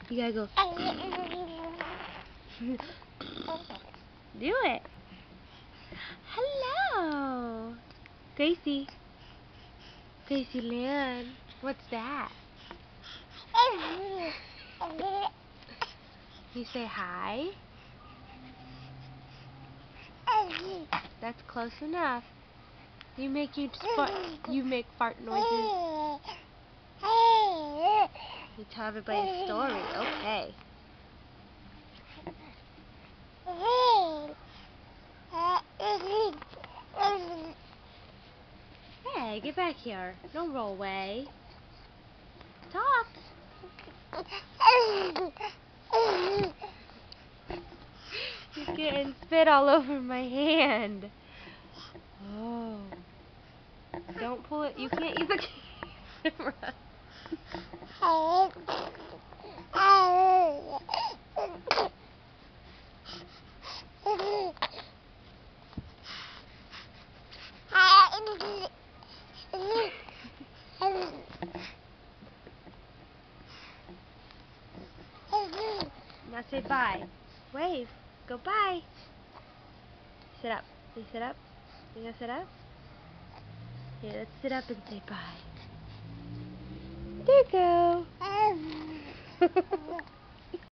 You gotta go. Do it. Hello. Gracie. Gracie Lynn. What's that? You say hi? That's close enough. You make fart noises. You tell everybody a story. Okay. Hey, get back here. Don't roll away. Talk. You're getting spit all over my hand. Oh. Don't pull it. You can't use the camera. Now say bye. Wave. Go bye. Sit up. You sit up? You gonna sit up? Here, let's sit up and say bye. There you go.